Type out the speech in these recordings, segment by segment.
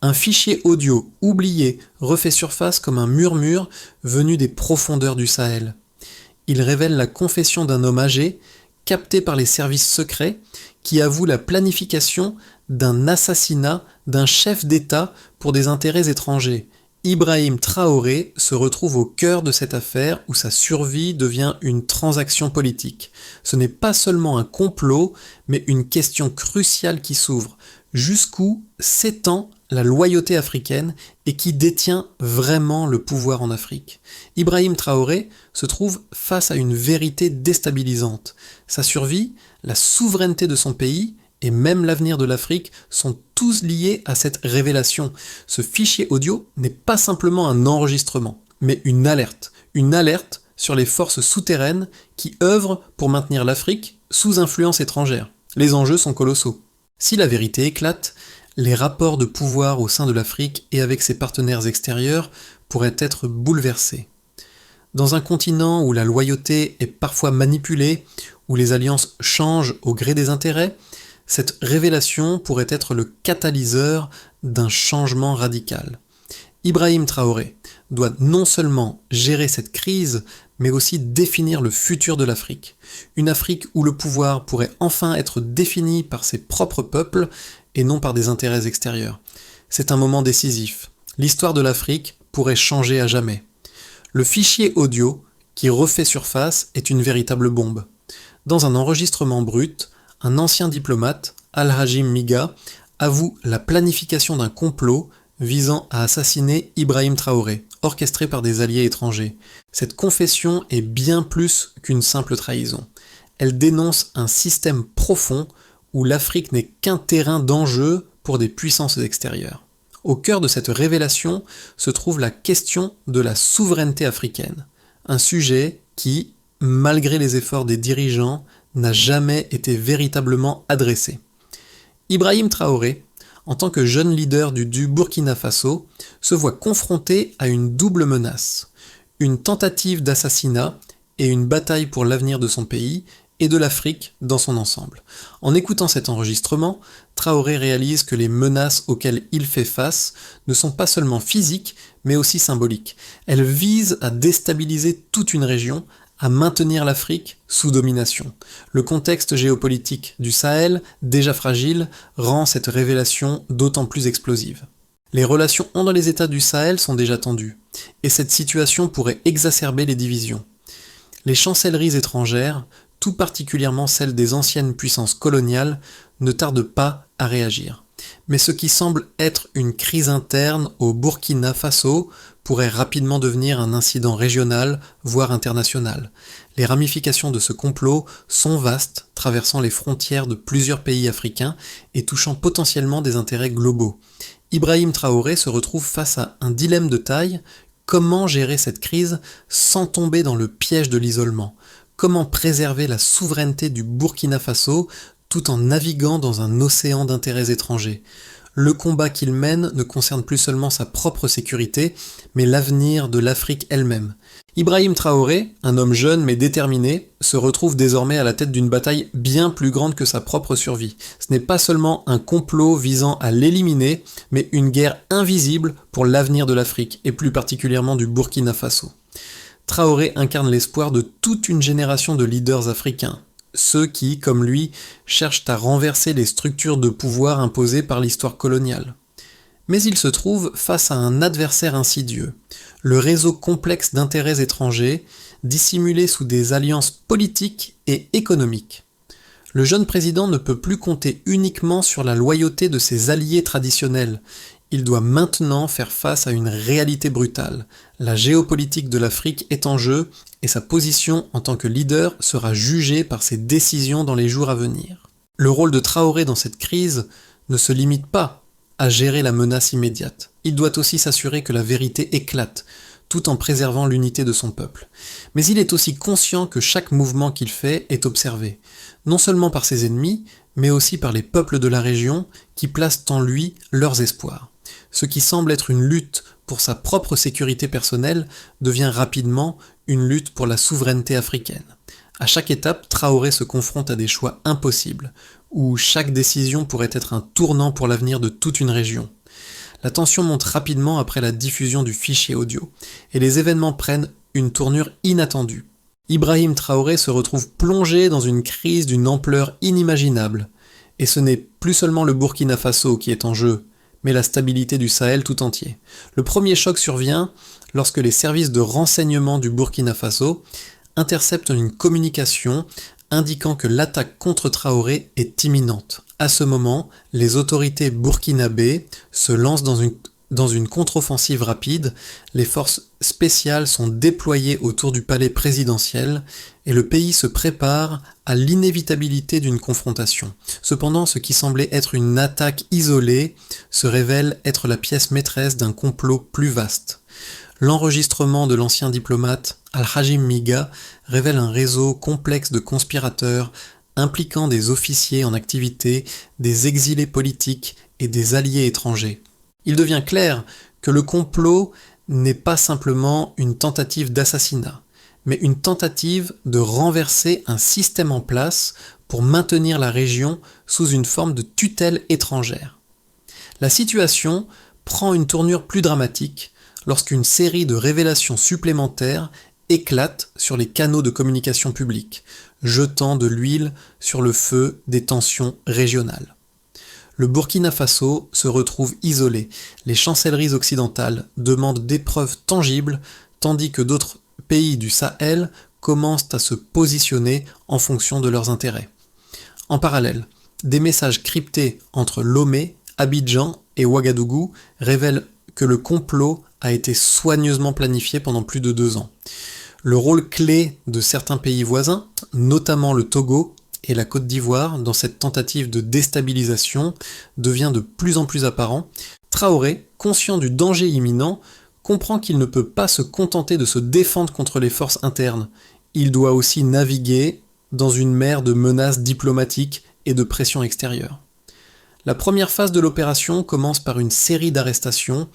Un fichier audio oublié refait surface comme un murmure venu des profondeurs du Sahel. Il révèle la confession d'un homme âgé, capté par les services secrets, qui avoue la planification d'un assassinat d'un chef d'État pour des intérêts étrangers. Ibrahim Traoré se retrouve au cœur de cette affaire où sa survie devient une transaction politique. Ce n'est pas seulement un complot, mais une question cruciale qui s'ouvre. Jusqu'où s'étend la loyauté africaine et qui détient vraiment le pouvoir en Afrique? Ibrahim Traoré se trouve face à une vérité déstabilisante. Sa survie, la souveraineté de son pays et même l'avenir de l'Afrique sont tous liés à cette révélation. Ce fichier audio n'est pas simplement un enregistrement, mais une alerte sur les forces souterraines qui œuvrent pour maintenir l'Afrique sous influence étrangère. Les enjeux sont colossaux. Si la vérité éclate, les rapports de pouvoir au sein de l'Afrique et avec ses partenaires extérieurs pourraient être bouleversés. Dans un continent où la loyauté est parfois manipulée, où les alliances changent au gré des intérêts, cette révélation pourrait être le catalyseur d'un changement radical. Ibrahim Traoré doit non seulement gérer cette crise, mais aussi définir le futur de l'Afrique. Une Afrique où le pouvoir pourrait enfin être défini par ses propres peuples et non par des intérêts extérieurs. C'est un moment décisif. L'histoire de l'Afrique pourrait changer à jamais. Le fichier audio qui refait surface est une véritable bombe. Dans un enregistrement brut, un ancien diplomate, Al-Hajim Miga, avoue la planification d'un complot visant à assassiner Ibrahim Traoré, orchestré par des alliés étrangers. Cette confession est bien plus qu'une simple trahison. Elle dénonce un système profond où l'Afrique n'est qu'un terrain d'enjeu pour des puissances extérieures. Au cœur de cette révélation se trouve la question de la souveraineté africaine, un sujet qui, malgré les efforts des dirigeants, n'a jamais été véritablement adressé. Ibrahim Traoré, en tant que jeune leader du Burkina Faso, se voit confronté à une double menace, une tentative d'assassinat et une bataille pour l'avenir de son pays et de l'Afrique dans son ensemble. En écoutant cet enregistrement, Traoré réalise que les menaces auxquelles il fait face ne sont pas seulement physiques, mais aussi symboliques. Elles visent à déstabiliser toute une région, à maintenir l'Afrique sous domination. Le contexte géopolitique du Sahel, déjà fragile, rend cette révélation d'autant plus explosive. Les relations entre les États du Sahel sont déjà tendues, et cette situation pourrait exacerber les divisions. Les chancelleries étrangères, tout particulièrement celles des anciennes puissances coloniales, ne tardent pas à réagir. Mais ce qui semble être une crise interne au Burkina Faso pourrait rapidement devenir un incident régional, voire international. Les ramifications de ce complot sont vastes, traversant les frontières de plusieurs pays africains et touchant potentiellement des intérêts globaux. Ibrahim Traoré se retrouve face à un dilemme de taille. Comment gérer cette crise sans tomber dans le piège de l'isolement? Comment préserver la souveraineté du Burkina Faso tout en naviguant dans un océan d'intérêts étrangers? Le combat qu'il mène ne concerne plus seulement sa propre sécurité, mais l'avenir de l'Afrique elle-même. Ibrahim Traoré, un homme jeune mais déterminé, se retrouve désormais à la tête d'une bataille bien plus grande que sa propre survie. Ce n'est pas seulement un complot visant à l'éliminer, mais une guerre invisible pour l'avenir de l'Afrique, et plus particulièrement du Burkina Faso. Traoré incarne l'espoir de toute une génération de leaders africains, ceux qui, comme lui, cherchent à renverser les structures de pouvoir imposées par l'histoire coloniale. Mais il se trouve face à un adversaire insidieux, le réseau complexe d'intérêts étrangers, dissimulé sous des alliances politiques et économiques. Le jeune président ne peut plus compter uniquement sur la loyauté de ses alliés traditionnels. Il doit maintenant faire face à une réalité brutale. La géopolitique de l'Afrique est en jeu et sa position en tant que leader sera jugée par ses décisions dans les jours à venir. Le rôle de Traoré dans cette crise ne se limite pas à gérer la menace immédiate. Il doit aussi s'assurer que la vérité éclate, tout en préservant l'unité de son peuple. Mais il est aussi conscient que chaque mouvement qu'il fait est observé, non seulement par ses ennemis, mais aussi par les peuples de la région qui placent en lui leurs espoirs. Ce qui semble être une lutte pour sa propre sécurité personnelle devient rapidement une lutte pour la souveraineté africaine. À chaque étape, Traoré se confronte à des choix impossibles, où chaque décision pourrait être un tournant pour l'avenir de toute une région. La tension monte rapidement après la diffusion du fichier audio, et les événements prennent une tournure inattendue. Ibrahim Traoré se retrouve plongé dans une crise d'une ampleur inimaginable. Et ce n'est plus seulement le Burkina Faso qui est en jeu, mais la stabilité du Sahel tout entier. Le premier choc survient lorsque les services de renseignement du Burkina Faso interceptent une communication indiquant que l'attaque contre Traoré est imminente. À ce moment, les autorités burkinabées se lancent dans une contre-offensive rapide, les forces spéciales sont déployées autour du palais présidentiel et le pays se prépare à l'inévitabilité d'une confrontation. Cependant, ce qui semblait être une attaque isolée se révèle être la pièce maîtresse d'un complot plus vaste. L'enregistrement de l'ancien diplomate Al-Hajim Miga révèle un réseau complexe de conspirateurs impliquant des officiers en activité, des exilés politiques et des alliés étrangers. Il devient clair que le complot n'est pas simplement une tentative d'assassinat, mais une tentative de renverser un système en place pour maintenir la région sous une forme de tutelle étrangère. La situation prend une tournure plus dramatique lorsqu'une série de révélations supplémentaires éclate sur les canaux de communication publique, jetant de l'huile sur le feu des tensions régionales. Le Burkina Faso se retrouve isolé. Les chancelleries occidentales demandent des preuves tangibles, tandis que d'autres pays du Sahel commencent à se positionner en fonction de leurs intérêts. En parallèle, des messages cryptés entre Lomé, Abidjan et Ouagadougou révèlent que le complot a été soigneusement planifié pendant plus de 2 ans. Le rôle clé de certains pays voisins, notamment le Togo et la Côte d'Ivoire, dans cette tentative de déstabilisation, devient de plus en plus apparent. Traoré, conscient du danger imminent, comprend qu'il ne peut pas se contenter de se défendre contre les forces internes. Il doit aussi naviguer dans une mer de menaces diplomatiques et de pression extérieure. La première phase de l'opération commence par une série d'arrestations,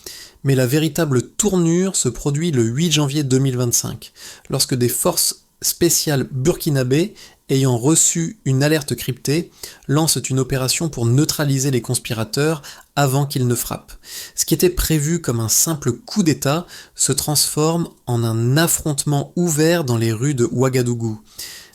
mais la véritable tournure se produit le 8 janvier 2025, lorsque des forces spéciales burkinabées, ayant reçu une alerte cryptée, lancent une opération pour neutraliser les conspirateurs avant qu'ils ne frappent. Ce qui était prévu comme un simple coup d'État se transforme en un affrontement ouvert dans les rues de Ouagadougou.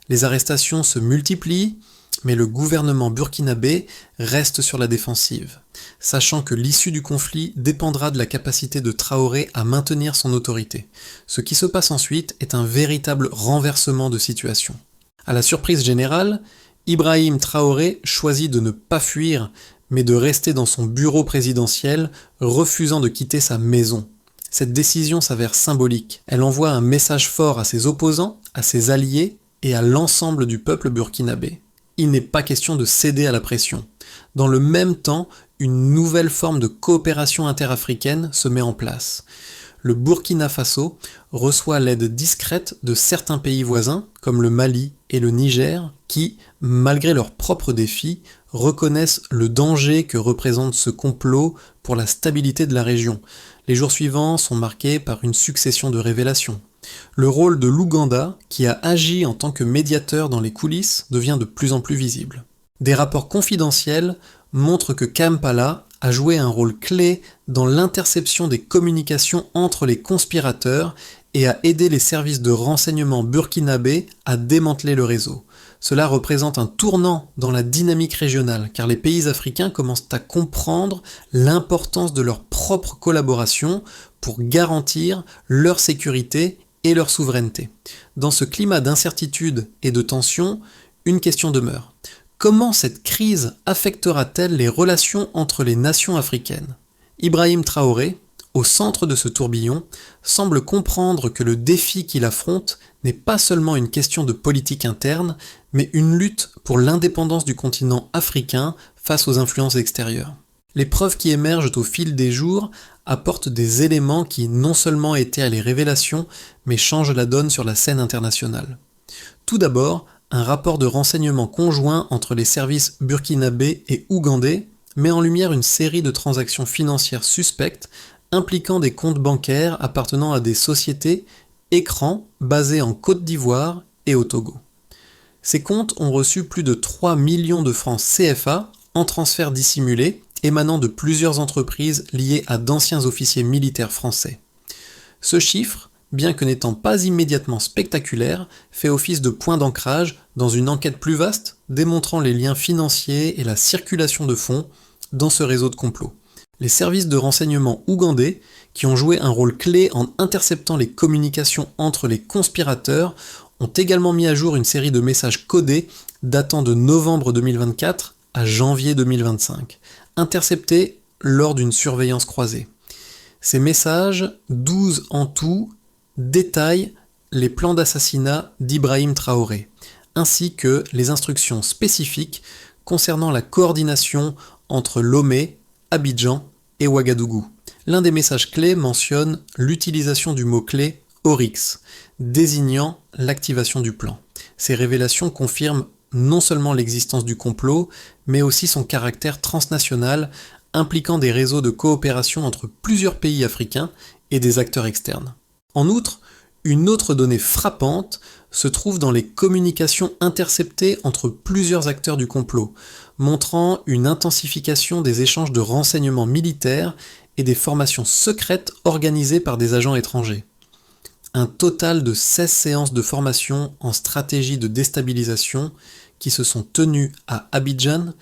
Les arrestations se multiplient, mais le gouvernement burkinabé reste sur la défensive, sachant que l'issue du conflit dépendra de la capacité de Traoré à maintenir son autorité. Ce qui se passe ensuite est un véritable renversement de situation. À la surprise générale, Ibrahim Traoré choisit de ne pas fuir, mais de rester dans son bureau présidentiel, refusant de quitter sa maison. Cette décision s'avère symbolique. Elle envoie un message fort à ses opposants, à ses alliés et à l'ensemble du peuple burkinabé. Il n'est pas question de céder à la pression. Dans le même temps, une nouvelle forme de coopération interafricaine se met en place. Le Burkina Faso reçoit l'aide discrète de certains pays voisins, comme le Mali et le Niger, qui, malgré leurs propres défis, reconnaissent le danger que représente ce complot pour la stabilité de la région. Les jours suivants sont marqués par une succession de révélations. Le rôle de l'Ouganda, qui a agi en tant que médiateur dans les coulisses, devient de plus en plus visible. Des rapports confidentiels montrent que Kampala a joué un rôle clé dans l'interception des communications entre les conspirateurs et a aidé les services de renseignement burkinabés à démanteler le réseau. Cela représente un tournant dans la dynamique régionale, car les pays africains commencent à comprendre l'importance de leur propre collaboration pour garantir leur sécurité et leur souveraineté. Dans ce climat d'incertitude et de tension, une question demeure. Comment cette crise affectera-t-elle les relations entre les nations africaines ? Ibrahim Traoré, au centre de ce tourbillon, semble comprendre que le défi qu'il affronte n'est pas seulement une question de politique interne, mais une lutte pour l'indépendance du continent africain face aux influences extérieures. Les preuves qui émergent au fil des jours apportent des éléments qui non seulement étaient à les révélations, mais changent la donne sur la scène internationale. Tout d'abord, un rapport de renseignement conjoint entre les services burkinabés et ougandais met en lumière une série de transactions financières suspectes impliquant des comptes bancaires appartenant à des sociétés écrans basées en Côte d'Ivoire et au Togo. Ces comptes ont reçu plus de 3 millions de francs CFA en transferts dissimulés émanant de plusieurs entreprises liées à d'anciens officiers militaires français. Ce chiffre, bien que n'étant pas immédiatement spectaculaire, fait office de point d'ancrage dans une enquête plus vaste démontrant les liens financiers et la circulation de fonds dans ce réseau de complot. Les services de renseignement ougandais, qui ont joué un rôle clé en interceptant les communications entre les conspirateurs, ont également mis à jour une série de messages codés datant de novembre 2024 à janvier 2025, interceptés lors d'une surveillance croisée. Ces messages, 12 en tout, détaillent les plans d'assassinat d'Ibrahim Traoré, ainsi que les instructions spécifiques concernant la coordination entre Lomé, Abidjan et Ouagadougou. L'un des messages clés mentionne l'utilisation du mot-clé Oryx, désignant l'activation du plan. Ces révélations confirment non seulement l'existence du complot, mais aussi son caractère transnational, impliquant des réseaux de coopération entre plusieurs pays africains et des acteurs externes. En outre, une autre donnée frappante se trouve dans les communications interceptées entre plusieurs acteurs du complot, montrant une intensification des échanges de renseignements militaires et des formations secrètes organisées par des agents étrangers. Un total de 16 séances de formation en stratégie de déstabilisation qui se sont tenues à Abidjan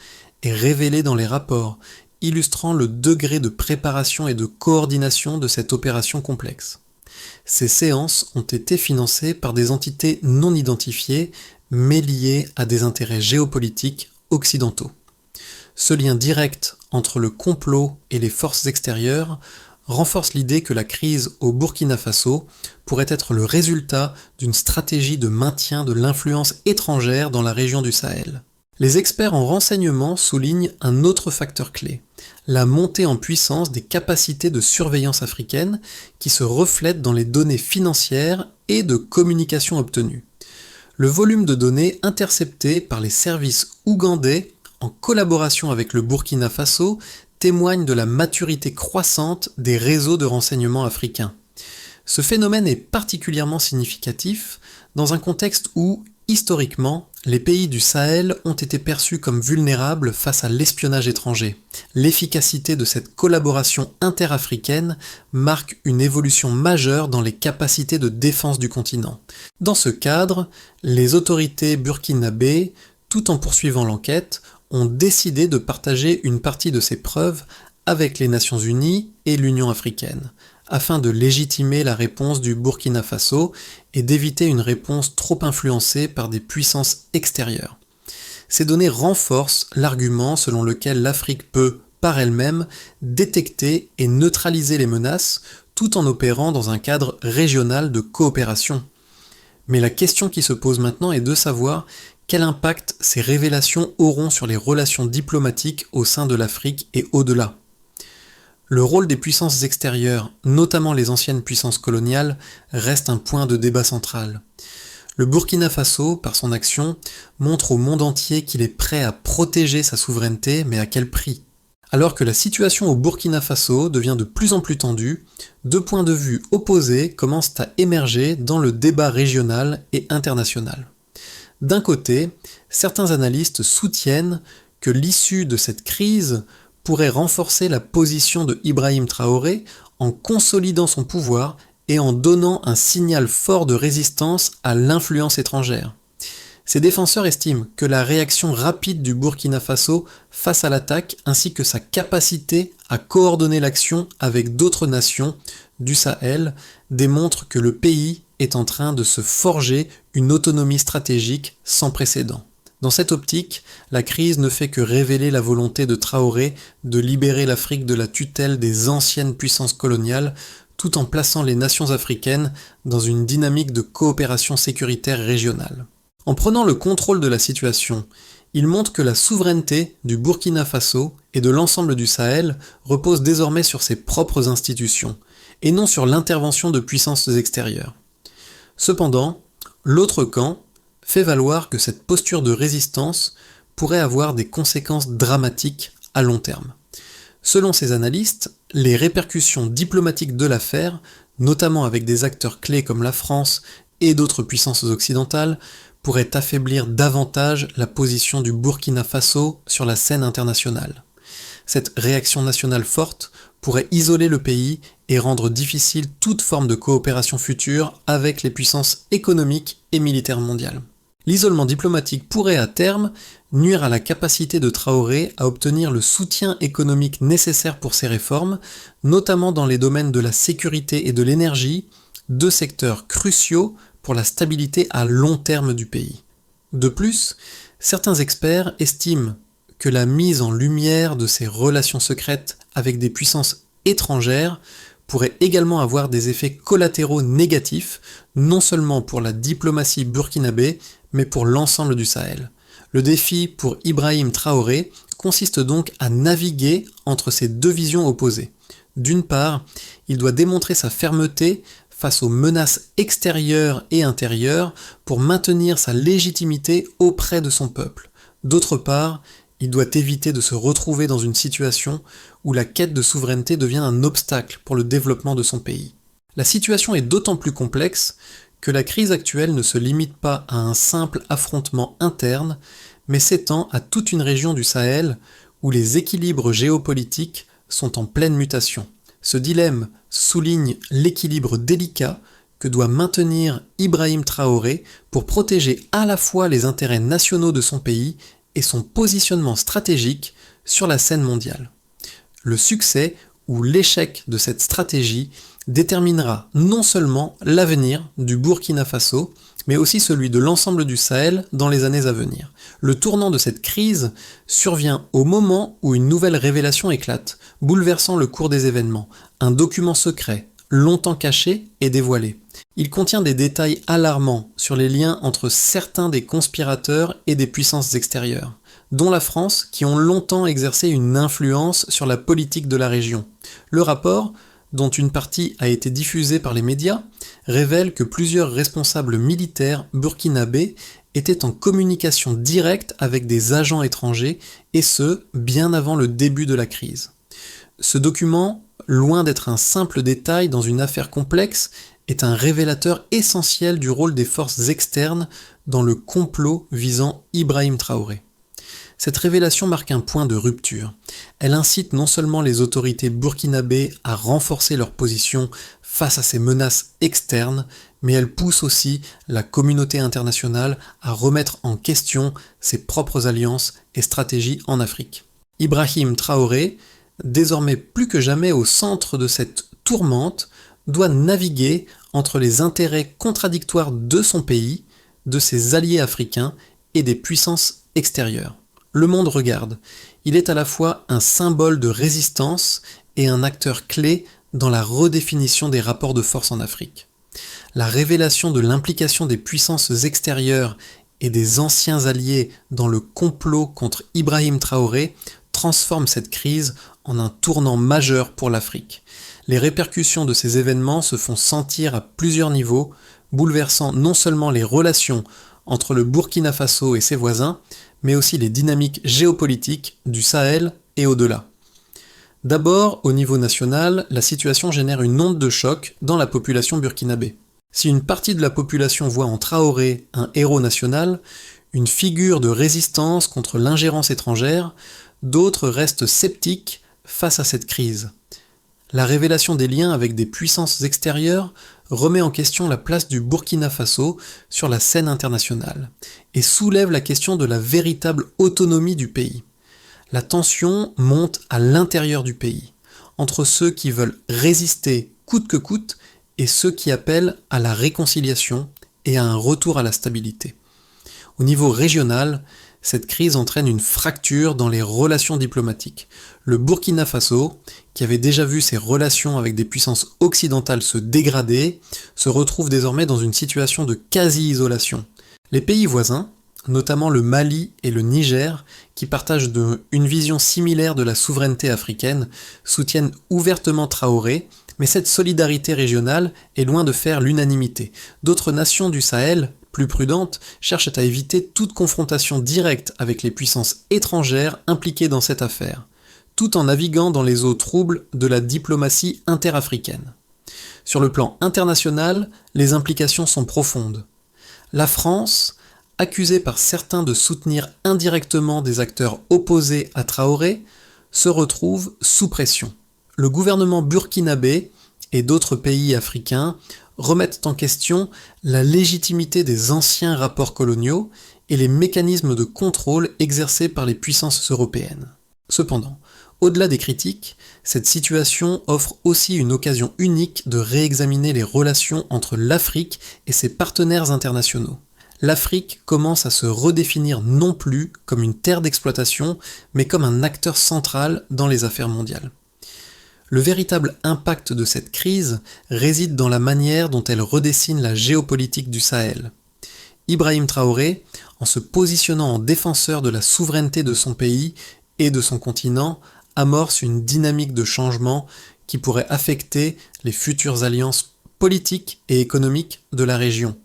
est révélé dans les rapports, illustrant le degré de préparation et de coordination de cette opération complexe. Ces séances ont été financées par des entités non identifiées, mais liées à des intérêts géopolitiques occidentaux. Ce lien direct entre le complot et les forces extérieures renforce l'idée que la crise au Burkina Faso pourrait être le résultat d'une stratégie de maintien de l'influence étrangère dans la région du Sahel. Les experts en renseignement soulignent un autre facteur clé, la montée en puissance des capacités de surveillance africaines qui se reflètent dans les données financières et de communication obtenues. Le volume de données interceptées par les services ougandais en collaboration avec le Burkina Faso témoigne de la maturité croissante des réseaux de renseignement africains. Ce phénomène est particulièrement significatif dans un contexte où, historiquement, les pays du Sahel ont été perçus comme vulnérables face à l'espionnage étranger. L'efficacité de cette collaboration interafricaine marque une évolution majeure dans les capacités de défense du continent. Dans ce cadre, les autorités burkinabées, tout en poursuivant l'enquête, ont décidé de partager une partie de ces preuves avec les Nations Unies et l'Union africaine, afin de légitimer la réponse du Burkina Faso et d'éviter une réponse trop influencée par des puissances extérieures. Ces données renforcent l'argument selon lequel l'Afrique peut, par elle-même, détecter et neutraliser les menaces tout en opérant dans un cadre régional de coopération. Mais la question qui se pose maintenant est de savoir quel impact ces révélations auront sur les relations diplomatiques au sein de l'Afrique et au-delà. Le rôle des puissances extérieures, notamment les anciennes puissances coloniales, reste un point de débat central. Le Burkina Faso, par son action, montre au monde entier qu'il est prêt à protéger sa souveraineté, mais à quel prix ? Alors que la situation au Burkina Faso devient de plus en plus tendue, deux points de vue opposés commencent à émerger dans le débat régional et international. D'un côté, certains analystes soutiennent que l'issue de cette crise pourrait renforcer la position de Ibrahim Traoré en consolidant son pouvoir et en donnant un signal fort de résistance à l'influence étrangère. Ces défenseurs estiment que la réaction rapide du Burkina Faso face à l'attaque ainsi que sa capacité à coordonner l'action avec d'autres nations du Sahel démontrent que le pays est en train de se forger une autonomie stratégique sans précédent. Dans cette optique, la crise ne fait que révéler la volonté de Traoré de libérer l'Afrique de la tutelle des anciennes puissances coloniales, tout en plaçant les nations africaines dans une dynamique de coopération sécuritaire régionale. En prenant le contrôle de la situation, il montre que la souveraineté du Burkina Faso et de l'ensemble du Sahel repose désormais sur ses propres institutions, et non sur l'intervention de puissances extérieures. Cependant, l'autre camp fait valoir que cette posture de résistance pourrait avoir des conséquences dramatiques à long terme. Selon ces analystes, les répercussions diplomatiques de l'affaire, notamment avec des acteurs clés comme la France et d'autres puissances occidentales, pourraient affaiblir davantage la position du Burkina Faso sur la scène internationale. Cette réaction nationale forte pourrait isoler le pays et rendre difficile toute forme de coopération future avec les puissances économiques et militaires mondiales. L'isolement diplomatique pourrait à terme nuire à la capacité de Traoré à obtenir le soutien économique nécessaire pour ses réformes, notamment dans les domaines de la sécurité et de l'énergie, deux secteurs cruciaux pour la stabilité à long terme du pays. De plus, certains experts estiment que la mise en lumière de ces relations secrètes avec des puissances étrangères pourrait également avoir des effets collatéraux négatifs, non seulement pour la diplomatie burkinabé, mais pour l'ensemble du Sahel. Le défi pour Ibrahim Traoré consiste donc à naviguer entre ces deux visions opposées. D'une part, il doit démontrer sa fermeté face aux menaces extérieures et intérieures pour maintenir sa légitimité auprès de son peuple. D'autre part, il doit éviter de se retrouver dans une situation où la quête de souveraineté devient un obstacle pour le développement de son pays. La situation est d'autant plus complexe que la crise actuelle ne se limite pas à un simple affrontement interne, mais s'étend à toute une région du Sahel où les équilibres géopolitiques sont en pleine mutation. Ce dilemme souligne l'équilibre délicat que doit maintenir Ibrahim Traoré pour protéger à la fois les intérêts nationaux de son pays et son positionnement stratégique sur la scène mondiale. Le succès ou l'échec de cette stratégie déterminera non seulement l'avenir du Burkina Faso, mais aussi celui de l'ensemble du Sahel dans les années à venir. Le tournant de cette crise survient au moment où une nouvelle révélation éclate, bouleversant le cours des événements. Un document secret, longtemps caché, est dévoilé. Il contient des détails alarmants sur les liens entre certains des conspirateurs et des puissances extérieures, dont la France, qui ont longtemps exercé une influence sur la politique de la région. Le rapport, dont une partie a été diffusée par les médias, révèle que plusieurs responsables militaires burkinabés étaient en communication directe avec des agents étrangers, et ce, bien avant le début de la crise. Ce document, loin d'être un simple détail dans une affaire complexe, est un révélateur essentiel du rôle des forces externes dans le complot visant Ibrahim Traoré. Cette révélation marque un point de rupture. Elle incite non seulement les autorités burkinabées à renforcer leur position face à ces menaces externes, mais elle pousse aussi la communauté internationale à remettre en question ses propres alliances et stratégies en Afrique. Ibrahim Traoré, désormais plus que jamais au centre de cette tourmente, doit naviguer entre les intérêts contradictoires de son pays, de ses alliés africains et des puissances extérieures. Le monde regarde. Il est à la fois un symbole de résistance et un acteur clé dans la redéfinition des rapports de force en Afrique. La révélation de l'implication des puissances extérieures et des anciens alliés dans le complot contre Ibrahim Traoré transforme cette crise en un tournant majeur pour l'Afrique. Les répercussions de ces événements se font sentir à plusieurs niveaux, bouleversant non seulement les relations entre le Burkina Faso et ses voisins, mais aussi les dynamiques géopolitiques du Sahel et au-delà. D'abord, au niveau national, la situation génère une onde de choc dans la population burkinabé. Si une partie de la population voit en Traoré un héros national, une figure de résistance contre l'ingérence étrangère, d'autres restent sceptiques face à cette crise. La révélation des liens avec des puissances extérieures remet en question la place du Burkina Faso sur la scène internationale et soulève la question de la véritable autonomie du pays. La tension monte à l'intérieur du pays, entre ceux qui veulent résister coûte que coûte et ceux qui appellent à la réconciliation et à un retour à la stabilité. Au niveau régional, cette crise entraîne une fracture dans les relations diplomatiques. Le Burkina Faso, qui avait déjà vu ses relations avec des puissances occidentales se dégrader, se retrouve désormais dans une situation de quasi-isolation. Les pays voisins, notamment le Mali et le Niger, qui partagent une vision similaire de la souveraineté africaine, soutiennent ouvertement Traoré, mais cette solidarité régionale est loin de faire l'unanimité. D'autres nations du Sahel, plus prudentes, cherchent à éviter toute confrontation directe avec les puissances étrangères impliquées dans cette affaire, tout en naviguant dans les eaux troubles de la diplomatie interafricaine. Sur le plan international, les implications sont profondes. La France, accusée par certains de soutenir indirectement des acteurs opposés à Traoré, se retrouvent sous pression. Le gouvernement burkinabé et d'autres pays africains remettent en question la légitimité des anciens rapports coloniaux et les mécanismes de contrôle exercés par les puissances européennes. Cependant, au-delà des critiques, cette situation offre aussi une occasion unique de réexaminer les relations entre l'Afrique et ses partenaires internationaux. L'Afrique commence à se redéfinir non plus comme une terre d'exploitation, mais comme un acteur central dans les affaires mondiales. Le véritable impact de cette crise réside dans la manière dont elle redessine la géopolitique du Sahel. Ibrahim Traoré, en se positionnant en défenseur de la souveraineté de son pays et de son continent, amorce une dynamique de changement qui pourrait affecter les futures alliances politiques et économiques de la région.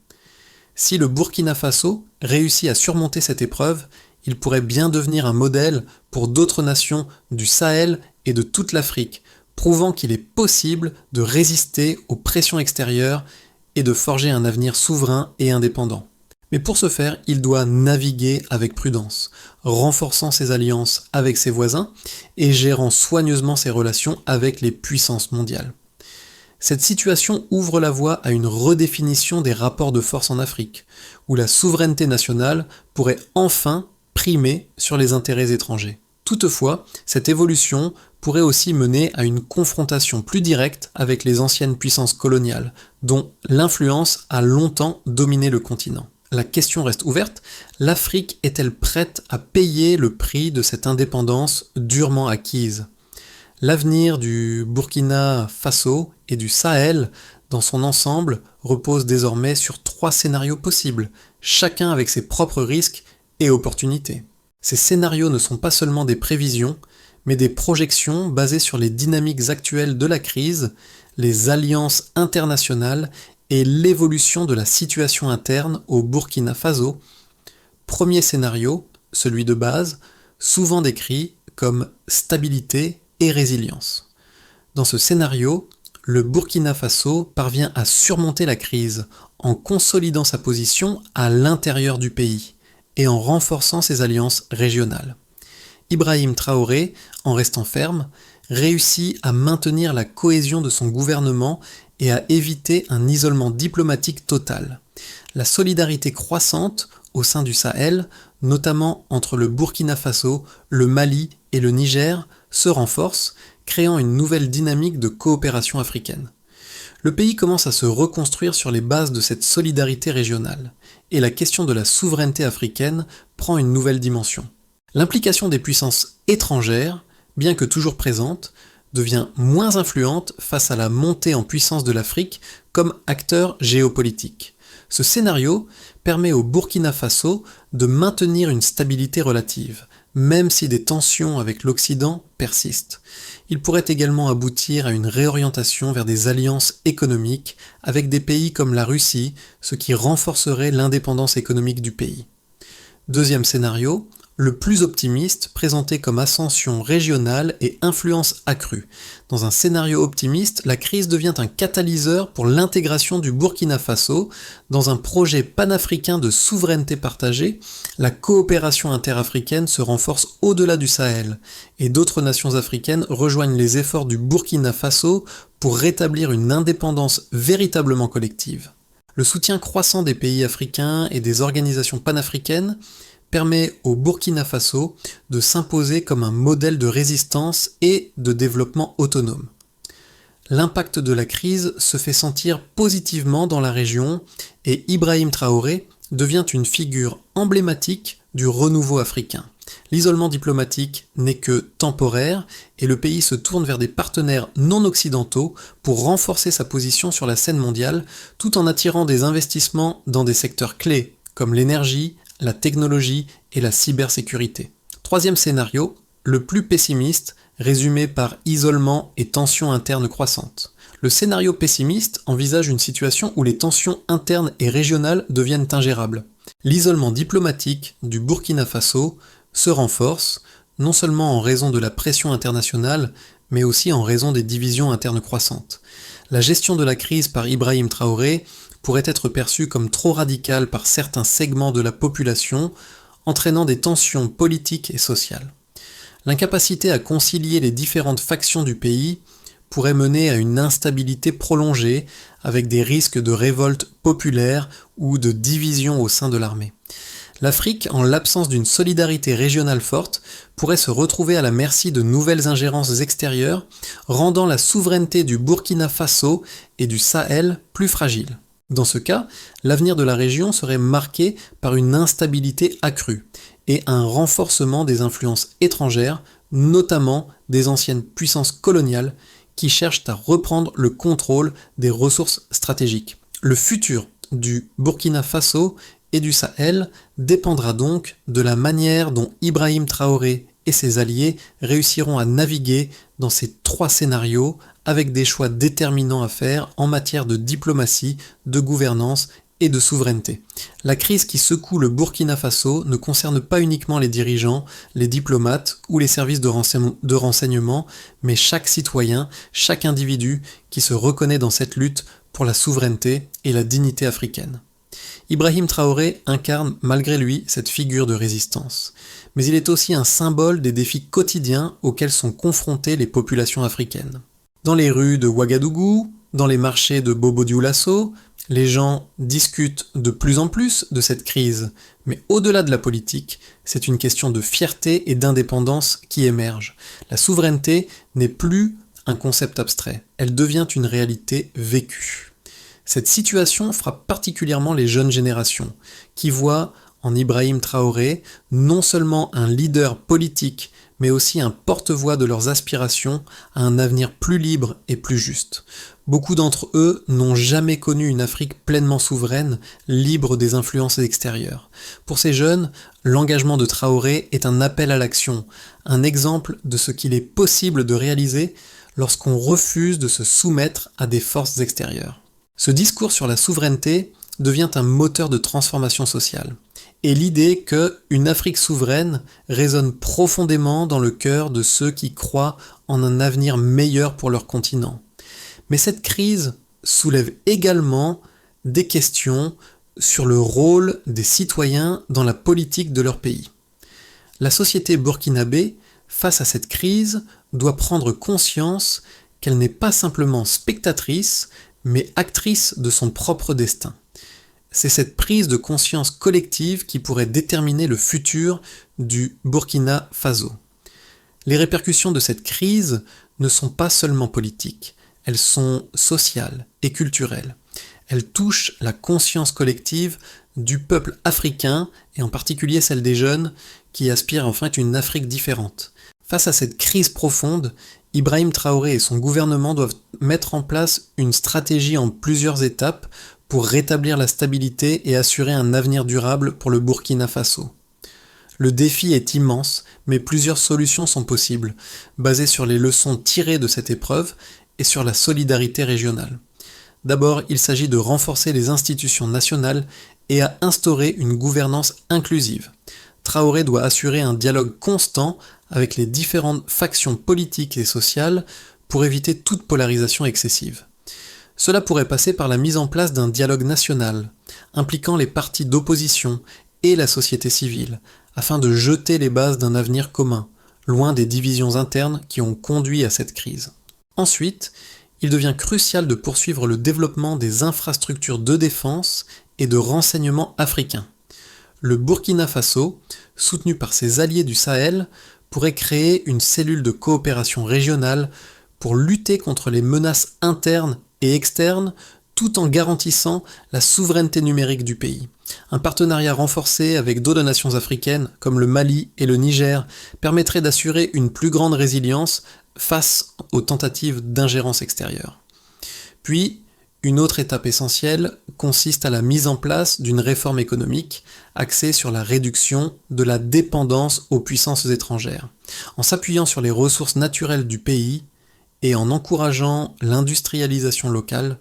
Si le Burkina Faso réussit à surmonter cette épreuve, il pourrait bien devenir un modèle pour d'autres nations du Sahel et de toute l'Afrique, prouvant qu'il est possible de résister aux pressions extérieures et de forger un avenir souverain et indépendant. Mais pour ce faire, il doit naviguer avec prudence, renforçant ses alliances avec ses voisins et gérant soigneusement ses relations avec les puissances mondiales. Cette situation ouvre la voie à une redéfinition des rapports de force en Afrique, où la souveraineté nationale pourrait enfin primer sur les intérêts étrangers. Toutefois, cette évolution pourrait aussi mener à une confrontation plus directe avec les anciennes puissances coloniales, dont l'influence a longtemps dominé le continent. La question reste ouverte, l'Afrique est-elle prête à payer le prix de cette indépendance durement acquise ? L'avenir du Burkina Faso et du Sahel dans son ensemble repose désormais sur 3 scénarios possibles, chacun avec ses propres risques et opportunités. Ces scénarios ne sont pas seulement des prévisions, mais des projections basées sur les dynamiques actuelles de la crise, les alliances internationales et l'évolution de la situation interne au Burkina Faso. Premier scénario, celui de base, souvent décrit comme stabilité et résilience. Dans ce scénario, le Burkina Faso parvient à surmonter la crise en consolidant sa position à l'intérieur du pays et en renforçant ses alliances régionales. Ibrahim Traoré, en restant ferme, réussit à maintenir la cohésion de son gouvernement et à éviter un isolement diplomatique total. La solidarité croissante au sein du Sahel, notamment entre le Burkina Faso, le Mali et le Niger, se renforce, créant une nouvelle dynamique de coopération africaine. Le pays commence à se reconstruire sur les bases de cette solidarité régionale, et la question de la souveraineté africaine prend une nouvelle dimension. L'implication des puissances étrangères, bien que toujours présente, devient moins influente face à la montée en puissance de l'Afrique comme acteur géopolitique. Ce scénario permet au Burkina Faso de maintenir une stabilité relative, même si des tensions avec l'Occident persistent. Il pourrait également aboutir à une réorientation vers des alliances économiques avec des pays comme la Russie, ce qui renforcerait l'indépendance économique du pays. Deuxième scénario, le plus optimiste, présenté comme ascension régionale et influence accrue. Dans un scénario optimiste, la crise devient un catalyseur pour l'intégration du Burkina Faso dans un projet panafricain de souveraineté partagée. La coopération interafricaine se renforce au-delà du Sahel et d'autres nations africaines rejoignent les efforts du Burkina Faso pour rétablir une indépendance véritablement collective. Le soutien croissant des pays africains et des organisations panafricaines permet au Burkina Faso de s'imposer comme un modèle de résistance et de développement autonome. L'impact de la crise se fait sentir positivement dans la région et Ibrahim Traoré devient une figure emblématique du renouveau africain. L'isolement diplomatique n'est que temporaire et le pays se tourne vers des partenaires non occidentaux pour renforcer sa position sur la scène mondiale tout en attirant des investissements dans des secteurs clés comme l'énergie, la technologie et la cybersécurité. Troisième scénario, le plus pessimiste, résumé par isolement et tensions internes croissantes. Le scénario pessimiste envisage une situation où les tensions internes et régionales deviennent ingérables. L'isolement diplomatique du Burkina Faso se renforce, non seulement en raison de la pression internationale, mais aussi en raison des divisions internes croissantes. La gestion de la crise par Ibrahim Traoré pourrait être perçue comme trop radicale par certains segments de la population, entraînant des tensions politiques et sociales. L'incapacité à concilier les différentes factions du pays pourrait mener à une instabilité prolongée avec des risques de révolte populaire ou de division au sein de l'armée. L'Afrique, en l'absence d'une solidarité régionale forte, pourrait se retrouver à la merci de nouvelles ingérences extérieures, rendant la souveraineté du Burkina Faso et du Sahel plus fragile. Dans ce cas, l'avenir de la région serait marqué par une instabilité accrue et un renforcement des influences étrangères, notamment des anciennes puissances coloniales qui cherchent à reprendre le contrôle des ressources stratégiques. Le futur du Burkina Faso et du Sahel dépendra donc de la manière dont Ibrahim Traoré et ses alliés réussiront à naviguer dans ces trois scénarios avec des choix déterminants à faire en matière de diplomatie, de gouvernance et de souveraineté. La crise qui secoue le Burkina Faso ne concerne pas uniquement les dirigeants, les diplomates ou les services de renseignement, mais chaque citoyen, chaque individu qui se reconnaît dans cette lutte pour la souveraineté et la dignité africaine. Ibrahim Traoré incarne malgré lui cette figure de résistance, mais il est aussi un symbole des défis quotidiens auxquels sont confrontées les populations africaines. Dans les rues de Ouagadougou, dans les marchés de Bobo-Dioulasso, les gens discutent de plus en plus de cette crise, mais au-delà de la politique, c'est une question de fierté et d'indépendance qui émerge. La souveraineté n'est plus un concept abstrait, elle devient une réalité vécue. Cette situation frappe particulièrement les jeunes générations, qui voient en Ibrahim Traoré non seulement un leader politique, mais aussi un porte-voix de leurs aspirations à un avenir plus libre et plus juste. Beaucoup d'entre eux n'ont jamais connu une Afrique pleinement souveraine, libre des influences extérieures. Pour ces jeunes, l'engagement de Traoré est un appel à l'action, un exemple de ce qu'il est possible de réaliser lorsqu'on refuse de se soumettre à des forces extérieures. Ce discours sur la souveraineté devient un moteur de transformation sociale. Et l'idée qu'une Afrique souveraine résonne profondément dans le cœur de ceux qui croient en un avenir meilleur pour leur continent. Mais cette crise soulève également des questions sur le rôle des citoyens dans la politique de leur pays. La société burkinabé, face à cette crise, doit prendre conscience qu'elle n'est pas simplement spectatrice, mais actrice de son propre destin. C'est cette prise de conscience collective qui pourrait déterminer le futur du Burkina Faso. Les répercussions de cette crise ne sont pas seulement politiques, elles sont sociales et culturelles. Elles touchent la conscience collective du peuple africain, et en particulier celle des jeunes qui aspirent enfin à une Afrique différente. Face à cette crise profonde, Ibrahim Traoré et son gouvernement doivent mettre en place une stratégie en plusieurs étapes pour rétablir la stabilité et assurer un avenir durable pour le Burkina Faso. Le défi est immense, mais plusieurs solutions sont possibles, basées sur les leçons tirées de cette épreuve et sur la solidarité régionale. D'abord, il s'agit de renforcer les institutions nationales et à instaurer une gouvernance inclusive. Traoré doit assurer un dialogue constant avec les différentes factions politiques et sociales pour éviter toute polarisation excessive. Cela pourrait passer par la mise en place d'un dialogue national, impliquant les partis d'opposition et la société civile, afin de jeter les bases d'un avenir commun, loin des divisions internes qui ont conduit à cette crise. Ensuite, il devient crucial de poursuivre le développement des infrastructures de défense et de renseignement africains. Le Burkina Faso, soutenu par ses alliés du Sahel, pourrait créer une cellule de coopération régionale pour lutter contre les menaces internes et externes, tout en garantissant la souveraineté numérique du pays. Un partenariat renforcé avec d'autres nations africaines, comme le Mali et le Niger, permettrait d'assurer une plus grande résilience face aux tentatives d'ingérence extérieure. Puis, une autre étape essentielle consiste à la mise en place d'une réforme économique axée sur la réduction de la dépendance aux puissances étrangères. En s'appuyant sur les ressources naturelles du pays et en encourageant l'industrialisation locale,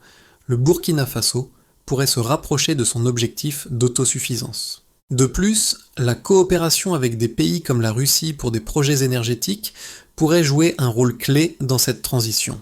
le Burkina Faso pourrait se rapprocher de son objectif d'autosuffisance. De plus, la coopération avec des pays comme la Russie pour des projets énergétiques pourrait jouer un rôle clé dans cette transition.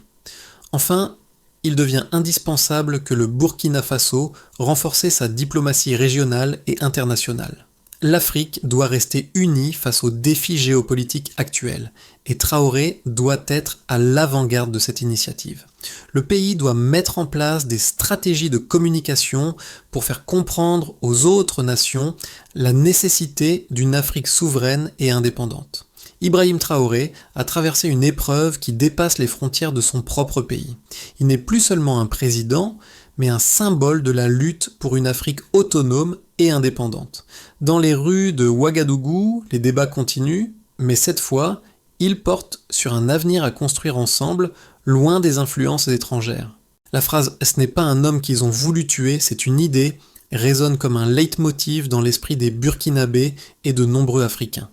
Enfin, il devient indispensable que le Burkina Faso renforce sa diplomatie régionale et internationale. L'Afrique doit rester unie face aux défis géopolitiques actuels, et Traoré doit être à l'avant-garde de cette initiative. Le pays doit mettre en place des stratégies de communication pour faire comprendre aux autres nations la nécessité d'une Afrique souveraine et indépendante. Ibrahim Traoré a traversé une épreuve qui dépasse les frontières de son propre pays. Il n'est plus seulement un président, mais un symbole de la lutte pour une Afrique autonome et indépendante. Dans les rues de Ouagadougou, les débats continuent, mais cette fois, ils portent sur un avenir à construire ensemble, loin des influences étrangères. La phrase « ce n'est pas un homme qu'ils ont voulu tuer, c'est une idée » résonne comme un leitmotiv dans l'esprit des Burkinabés et de nombreux Africains.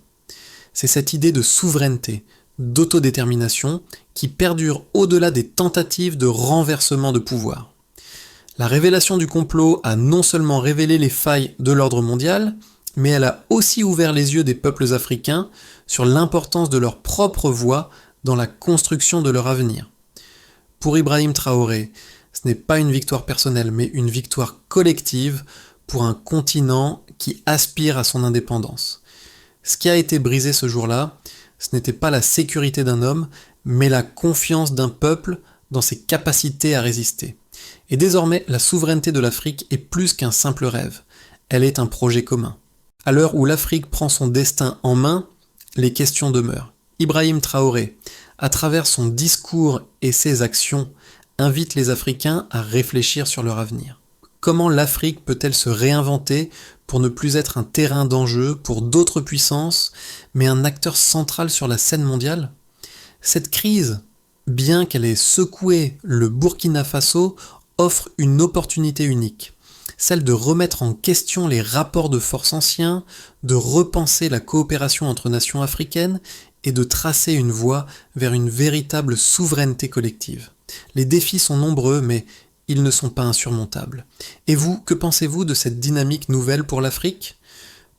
C'est cette idée de souveraineté, d'autodétermination, qui perdure au-delà des tentatives de renversement de pouvoir. La révélation du complot a non seulement révélé les failles de l'ordre mondial, mais elle a aussi ouvert les yeux des peuples africains sur l'importance de leur propre voix dans la construction de leur avenir. Pour Ibrahim Traoré, ce n'est pas une victoire personnelle, mais une victoire collective pour un continent qui aspire à son indépendance. Ce qui a été brisé ce jour-là, ce n'était pas la sécurité d'un homme, mais la confiance d'un peuple dans ses capacités à résister. Et désormais, la souveraineté de l'Afrique est plus qu'un simple rêve. Elle est un projet commun. À l'heure où l'Afrique prend son destin en main, les questions demeurent. Ibrahim Traoré, à travers son discours et ses actions, invite les Africains à réfléchir sur leur avenir. Comment l'Afrique peut-elle se réinventer pour ne plus être un terrain d'enjeu pour d'autres puissances, mais un acteur central sur la scène mondiale ? Cette crise, bien qu'elle ait secoué le Burkina Faso, offre une opportunité unique, celle de remettre en question les rapports de force anciens, de repenser la coopération entre nations africaines et de tracer une voie vers une véritable souveraineté collective. Les défis sont nombreux, mais ils ne sont pas insurmontables. Et vous, que pensez-vous de cette dynamique nouvelle pour l'Afrique ?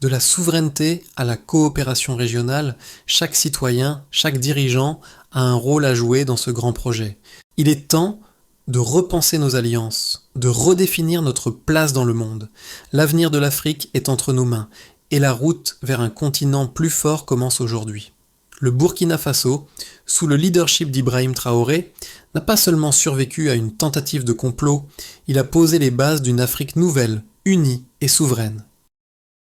De la souveraineté à la coopération régionale, chaque citoyen, chaque dirigeant a un rôle à jouer dans ce grand projet. Il est temps de repenser nos alliances, de redéfinir notre place dans le monde. L'avenir de l'Afrique est entre nos mains, et la route vers un continent plus fort commence aujourd'hui. Le Burkina Faso, sous le leadership d'Ibrahim Traoré, n'a pas seulement survécu à une tentative de complot, il a posé les bases d'une Afrique nouvelle, unie et souveraine.